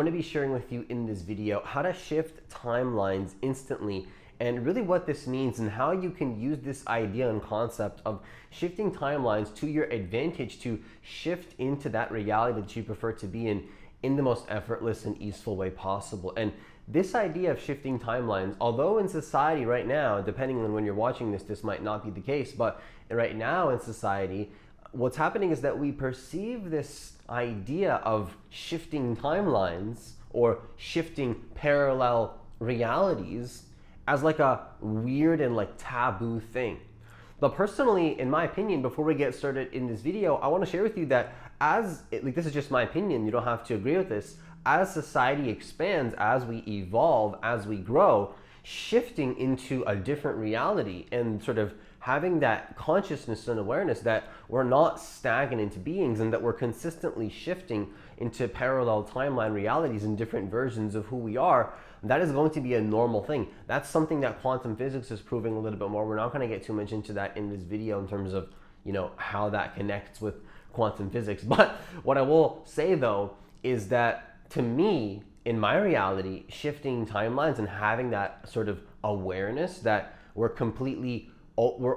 going to be sharing with you in this video how to shift timelines instantly, and really what this means and how you can use this idea and concept of shifting timelines to your advantage to shift into that reality that you prefer to be in the most effortless and easeful way possible. And this idea of shifting timelines, although in society right now, depending on when you're watching this, this might not be the case, but right now in society, what's happening is that we perceive this idea of shifting timelines or shifting parallel realities as like a weird and like taboo thing. But personally, in my opinion, before we get started in this video, I want to share with you that this is just my opinion, you don't have to agree with this, as society expands, as we evolve, as we grow, shifting into a different reality and sort of having that consciousness and awareness that we're not stagnant beings and that we're consistently shifting into parallel timeline realities and different versions of who we are, that is going to be a normal thing. That's something that quantum physics is proving a little bit more. We're not going to get too much into that in this video in terms of, how that connects with quantum physics. But what I will say though is that to me, in my reality, shifting timelines and having that sort of awareness that we're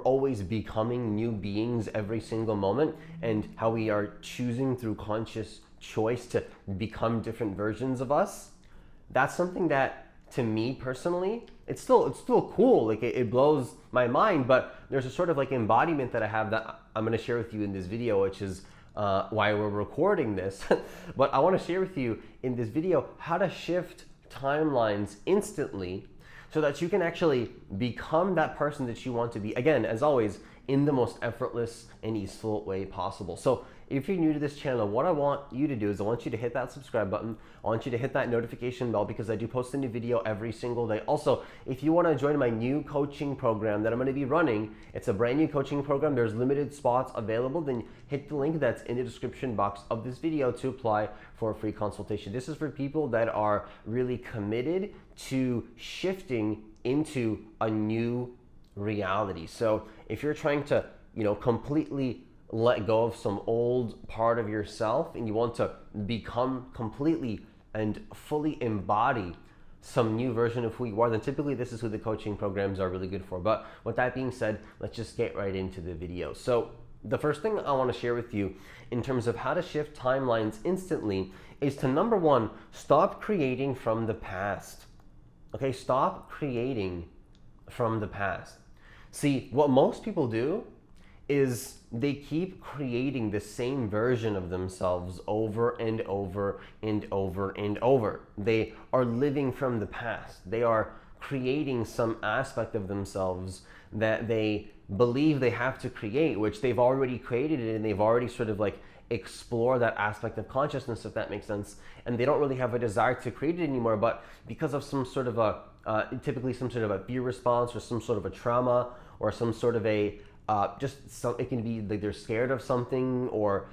always becoming new beings every single moment, and how we are choosing through conscious choice to become different versions of us, that's something that to me personally, it's still cool. Like it blows my mind, but there's a sort of like embodiment that I have that I'm going to share with you in this video, which is why we're recording this. But I want to share with you in this video how to shift timelines instantly so that you can actually become that person that you want to be, again, as always, in the most effortless and easeful way possible. So if you're new to this channel, what I want you to do is I want you to hit that subscribe button. I want you to hit that notification bell because I do post a new video every single day. Also, if you want to join my new coaching program that I'm going to be running, it's a brand new coaching program. There's limited spots available. Then hit the link that's in the description box of this video to apply for a free consultation. This is for people that are really committed to shifting into a new reality. So if you're trying to, completely let go of some old part of yourself and you want to become completely and fully embody some new version of who you are, then typically this is who the coaching programs are really good for. But with that being said, let's just get right into the video. So the first thing I want to share with you in terms of how to shift timelines instantly is to, number one, stop creating from the past. Okay, stop creating from the past. See, what most people do is they keep creating the same version of themselves over and over and over and over. They are living from the past. They are creating some aspect of themselves that they believe they have to create, which they've already created it, and they've already sort of like explore that aspect of consciousness, if that makes sense, and they don't really have a desire to create it anymore. But because of some sort of typically some sort of a fear response or some sort of a trauma or some sort of a it can be like they're scared of something, or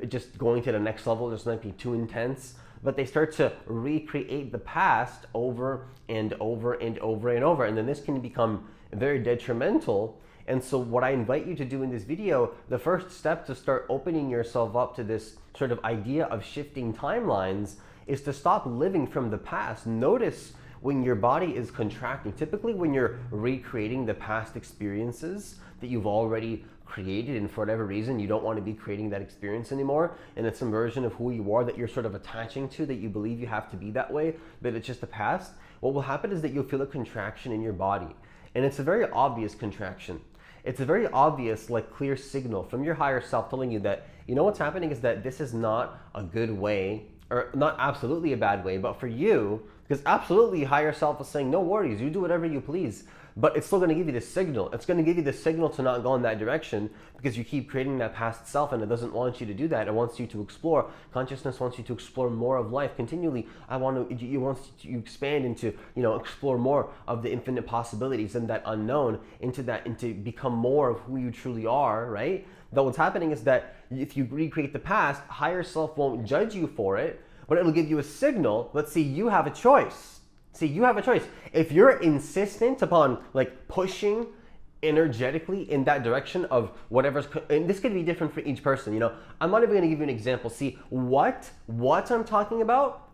just going to the next level just might be too intense, but they start to recreate the past over and over and over and over, and then this can become very detrimental. And so what I invite you to do in this video, the first step to start opening yourself up to this sort of idea of shifting timelines, is to stop living from the past. Notice when your body is contracting, typically when you're recreating the past experiences that you've already created, and for whatever reason you don't want to be creating that experience anymore, and it's some version of who you are that you're sort of attaching to, that you believe you have to be that way, but it's just the past, what will happen is that you'll feel a contraction in your body. And it's a very obvious contraction. It's a very obvious, like, clear signal from your higher self telling you that, what's happening is that this is not a good way, or not absolutely a bad way, but for you, because absolutely higher self is saying, no worries, you do whatever you please, but it's still going to give you this signal. It's going to give you the signal to not go in that direction because you keep creating that past self, and it doesn't want you to do that. It wants you to explore. Consciousness wants you to explore more of life continually. You want to expand into, explore more of the infinite possibilities and that unknown, into become more of who you truly are, right? Though what's happening is that if you recreate the past, higher self won't judge you for it, but it'll give you a signal. Let's see, you have a choice. See, you have a choice. If you're insistent upon like pushing energetically in that direction of whatever's, and this could be different for each person, I'm not even gonna give you an example. See, what I'm talking about,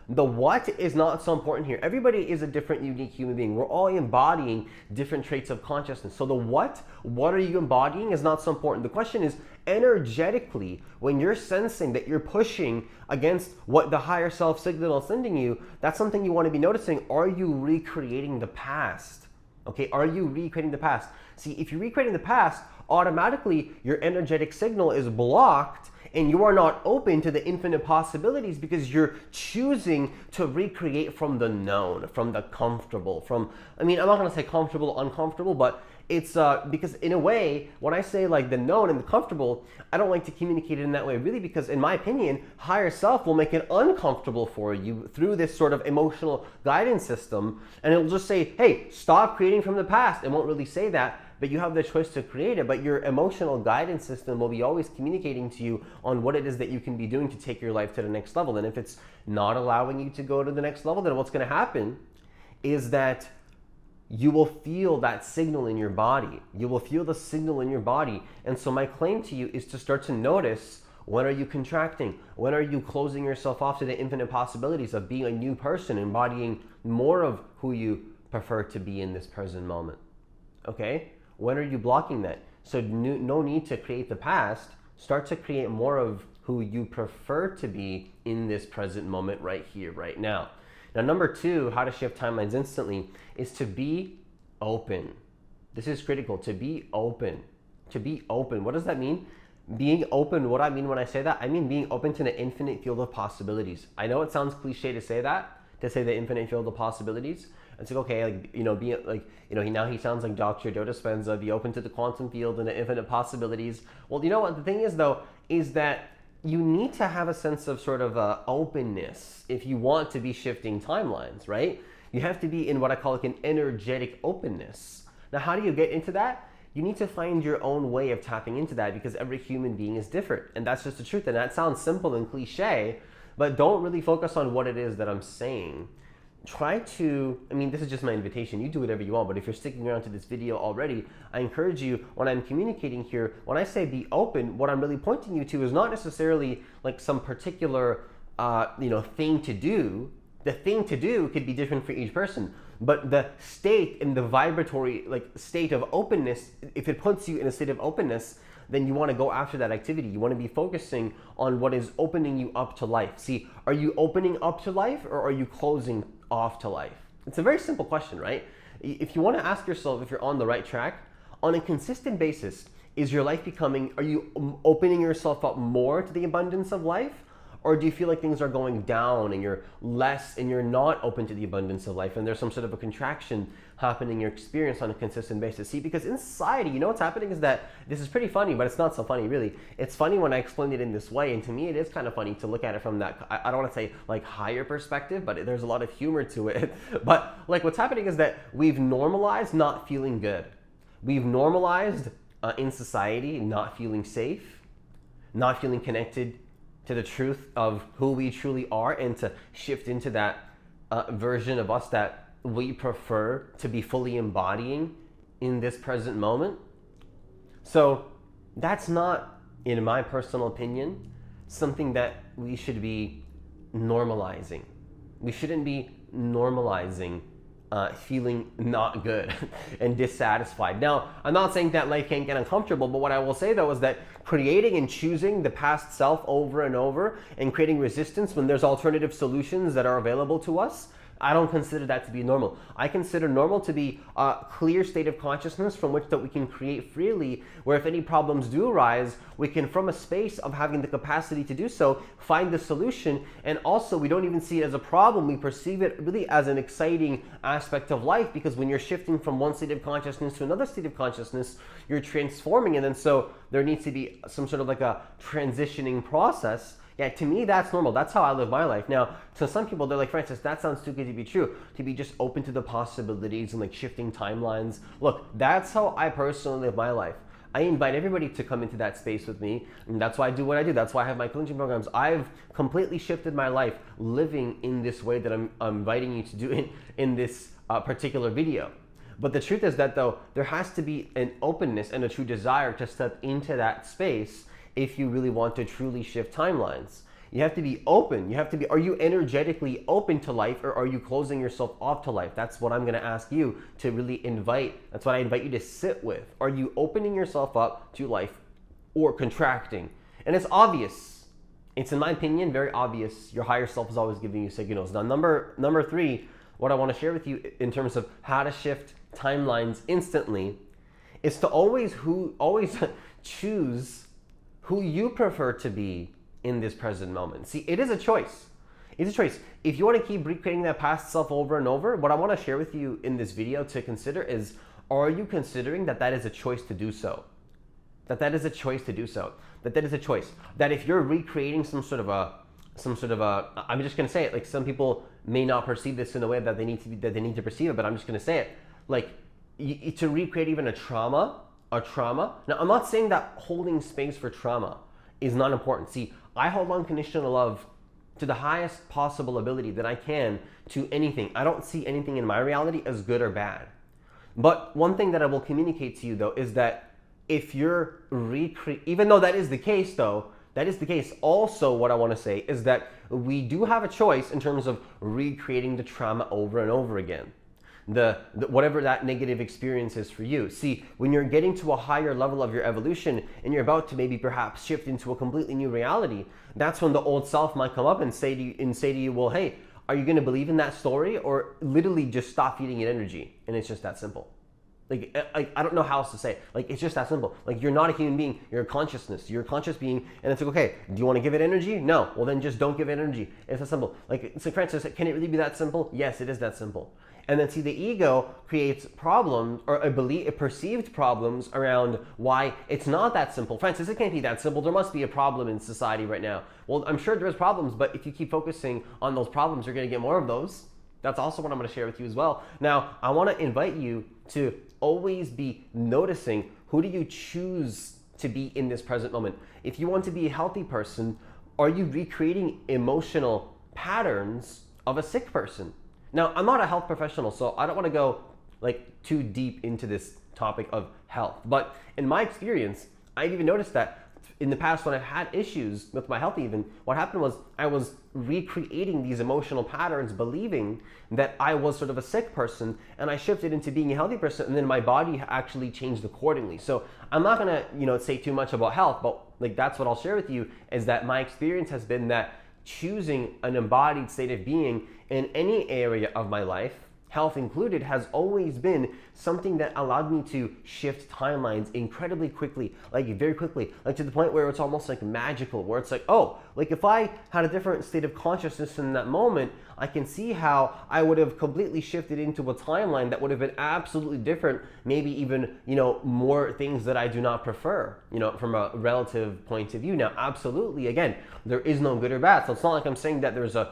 The what is not so important here. Everybody is a different, unique human being. We're all embodying different traits of consciousness. So the what are you embodying is not so important. The question is, energetically, when you're sensing that you're pushing against what the higher self signal is sending you, that's something you want to be noticing. Are you recreating the past? Okay, are you recreating the past? See, if you're recreating the past, automatically your energetic signal is blocked and you are not open to the infinite possibilities because you're choosing to recreate from the known, from the comfortable, from, I'm not gonna say comfortable, uncomfortable, but it's because in a way, when I say like the known and the comfortable, I don't like to communicate it in that way really, because in my opinion, higher self will make it uncomfortable for you through this sort of emotional guidance system, and it'll just say, hey, stop creating from the past. It won't really say that, but you have the choice to create it. But your emotional guidance system will be always communicating to you on what it is that you can be doing to take your life to the next level. And if it's not allowing you to go to the next level, then what's going to happen is that you will feel that signal in your body. You will feel the signal in your body. And so my claim to you is to start to notice, when are you contracting? When are you closing yourself off to the infinite possibilities of being a new person, embodying more of who you prefer to be in this present moment? Okay? When are you blocking that? So no need to create the past. Start to create more of who you prefer to be in this present moment right here, right now. Now, number 2, how to shift timelines instantly, is to be open. This is critical, to be open. To be open. What does that mean? Being open, what I mean when I say that, I mean being open to the infinite field of possibilities. I know it sounds cliche to say that, to say the infinite field of possibilities. It's like, okay, now he sounds like Dr. Joe Dispenza, be open to the quantum field and the infinite possibilities. Well, you know what the thing is though, is that you need to have a sense of sort of openness if you want to be shifting timelines, right? You have to be in what I call like an energetic openness. Now, how do you get into that? You need to find your own way of tapping into that, because every human being is different. And that's just the truth. And that sounds simple and cliche, but don't really focus on what it is that I'm saying. Try to, this is just my invitation. You do whatever you want, but if you're sticking around to this video already, I encourage you, when I'm communicating here, when I say be open, what I'm really pointing you to is not necessarily like some particular, thing to do. The thing to do could be different for each person, but the state and the vibratory state of openness, if it puts you in a state of openness, then you want to go after that activity. You want to be focusing on what is opening you up to life. See, are you opening up to life, or are you closing off to life? It's a very simple question, right? If you want to ask yourself if you're on the right track, on a consistent basis, is your life are you opening yourself up more to the abundance of life? Or do you feel like things are going down and you're not open to the abundance of life, and there's some sort of a contraction happening in your experience on a consistent basis? See, because in society, you know what's happening is that, this is pretty funny, but it's not so funny really. It's funny when I explain it in this way, and to me it is kind of funny to look at it from that, I don't want to say like higher perspective, but there's a lot of humor to it. But like what's happening is that we've normalized not feeling good. We've normalized in society not feeling safe, not feeling connected to the truth of who we truly are, and to shift into that version of us that we prefer to be fully embodying in this present moment. So that's not, in my personal opinion, something that we should be normalizing. We shouldn't be normalizing feeling not good and dissatisfied. Now, I'm not saying that life can't get uncomfortable, but what I will say though is that creating and choosing the past self over and over and creating resistance when there's alternative solutions that are available to us, I don't consider that to be normal. I consider normal to be a clear state of consciousness from which that we can create freely, where if any problems do arise, we can, from a space of having the capacity to do so, find the solution. And also, we don't even see it as a problem. We perceive it really as an exciting aspect of life, because when you're shifting from one state of consciousness to another state of consciousness, you're transforming. And then so there needs to be some sort of like a transitioning process. Yeah, to me, that's normal. That's how I live my life. Now, to some people, they're like, Francis, that sounds too good to be true, to be just open to the possibilities and like shifting timelines. Look, that's how I personally live my life. I invite everybody to come into that space with me, and that's why I do what I do. That's why I have my coaching programs. I've completely shifted my life living in this way that I'm inviting you to do in this particular video. But the truth is that though, there has to be an openness and a true desire to step into that space if you really want to truly shift timelines. You have to be open. You have to be, are you energetically open to life, or are you closing yourself off to life? That's what I'm going to ask you to really invite. That's what I invite you to sit with. Are you opening yourself up to life or contracting? And it's obvious. It's, in my opinion, very obvious. Your higher self is always giving you signals. Now, number three, what I want to share with you in terms of how to shift timelines instantly is to always choose who you prefer to be in this present moment. See, it is a choice. It's a choice. If you want to keep recreating that past self over and over, what I want to share with you in this video to consider is, are you considering that is a choice to do so? That is a choice to do so. That is a choice. That if you're recreating some sort of a, I'm just going to say it, like, some people may not perceive this in the way that they need to perceive it, but I'm just going to say it. Like, to recreate even a trauma. Now, I'm not saying that holding space for trauma is not important. See, I hold unconditional love to the highest possible ability that I can to anything. I don't see anything in my reality as good or bad. But one thing that I will communicate to you, though, is that if you're even though that is the case, also what I want to say is that we do have a choice in terms of recreating the trauma over and over again. The whatever that negative experience is for you. See, when you're getting to a higher level of your evolution and you're about to maybe perhaps shift into a completely new reality, that's when the old self might come up and say to you, well, hey, are you going to believe in that story, or literally just stop feeding it energy? And it's just that simple. Like, I don't know how else to say it. Like, it's just that simple. Like, you're not a human being. You're a consciousness. You're a conscious being. And it's like, okay, do you want to give it energy? No. Well, then just don't give it energy. It's that simple. Like, it's like, Francis, can it really be that simple? Yes, it is that simple. And then, see, the ego creates problems, or perceived problems around why it's not that simple. Francis, it can't be that simple. There must be a problem in society right now. Well, I'm sure there is problems, but if you keep focusing on those problems, you're going to get more of those. That's also what I'm going to share with you as well. Now, I want to invite you to always be noticing, who do you choose to be in this present moment? If you want to be a healthy person, are you recreating emotional patterns of a sick person? Now, I'm not a health professional, so I don't want to go like too deep into this topic of health. But in my experience, I've even noticed that in the past, when I've had issues with my health even, what happened was I was recreating these emotional patterns, believing that I was sort of a sick person, and I shifted into being a healthy person, and then my body actually changed accordingly. So I'm not gonna, say too much about health, but like, that's what I'll share with you, is that my experience has been that choosing an embodied state of being in any area of my life, health included, has always been something that allowed me to shift timelines incredibly quickly, like very quickly, like to the point where it's almost like magical, where it's like, oh, like if I had a different state of consciousness in that moment, I can see how I would have completely shifted into a timeline that would have been absolutely different, maybe even, more things that I do not prefer, from a relative point of view. Now, absolutely, again, there is no good or bad. So it's not like I'm saying that there's a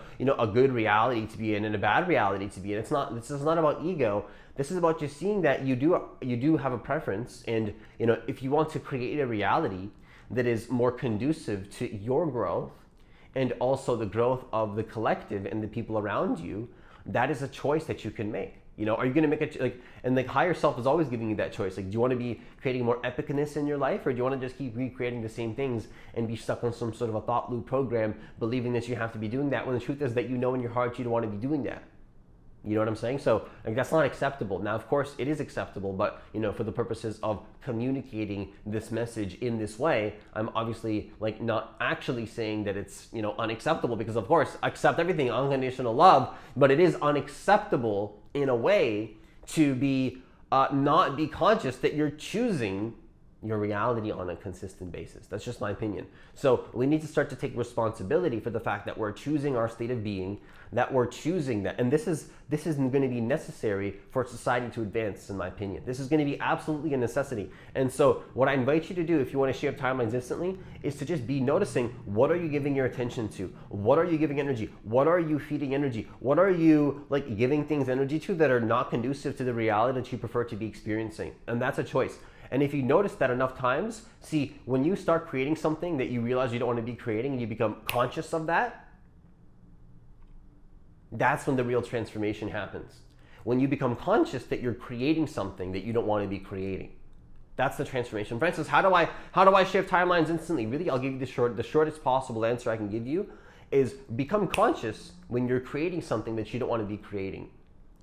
good reality to be in and a bad reality to be in. This is not about ego. This is about just seeing that you do have a preference, and if you want to create a reality that is more conducive to your growth and also the growth of the collective and the people around you, that is a choice that you can make. Are you going to make it and the higher self is always giving you that choice. Like, do you want to be creating more epicness in your life, or do you want to just keep recreating the same things and be stuck on some sort of a thought loop program, believing that you have to be doing that, when the truth is that in your heart you don't want to be doing that? You know what I'm saying? So that's not acceptable. Now, of course, it is acceptable, but for the purposes of communicating this message in this way, I'm obviously not actually saying that it's unacceptable, because of course, accept everything, unconditional love, but it is unacceptable in a way to be not be conscious that you're choosing your reality on a consistent basis. That's just my opinion. So we need to start to take responsibility for the fact that we're choosing our state of being, that we're choosing that. And this is going to be necessary for society to advance, in my opinion. This is going to be absolutely a necessity. And so what I invite you to do, if you want to shape timelines instantly, is to just be noticing, what are you giving your attention to? What are you giving energy? What are you feeding energy? What are you giving things energy to that are not conducive to the reality that you prefer to be experiencing? And that's a choice. And if you notice that enough times, see, when you start creating something that you realize you don't want to be creating, and you become conscious of that, that's when the real transformation happens. When you become conscious that you're creating something that you don't want to be creating. That's the transformation. Francis, how do I shift timelines instantly? Really, I'll give you the shortest possible answer I can give you. is become conscious when you're creating something that you don't want to be creating.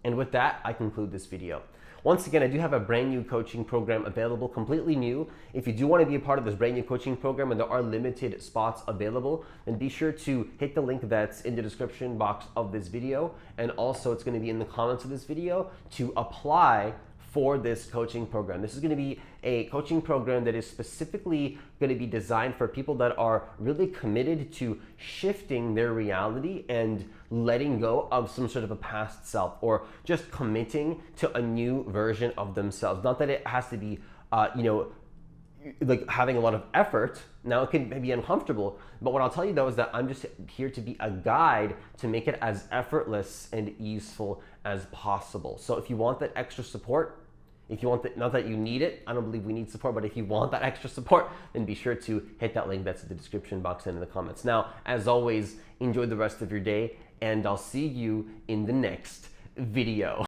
And with that, I conclude this video. Once again, I do have a brand new coaching program available, completely new. If you do want to be a part of this brand new coaching program and there are limited spots available, then be sure to hit the link that's in the description box of this video. And also it's going to be in the comments of this video to apply for this coaching program. This is going to be a coaching program that is specifically going to be designed for people that are really committed to shifting their reality and letting go of some sort of a past self, or just committing to a new version of themselves. Not that it has to be, like having a lot of effort. Now it can be uncomfortable, but what I'll tell you though is that I'm just here to be a guide to make it as effortless and easeful as possible. So if you want that extra support, if you want that, not that you need it, I don't believe we need support, but if you want that extra support, then be sure to hit that link that's in the description box and in the comments. Now, as always, enjoy the rest of your day, and I'll see you in the next video.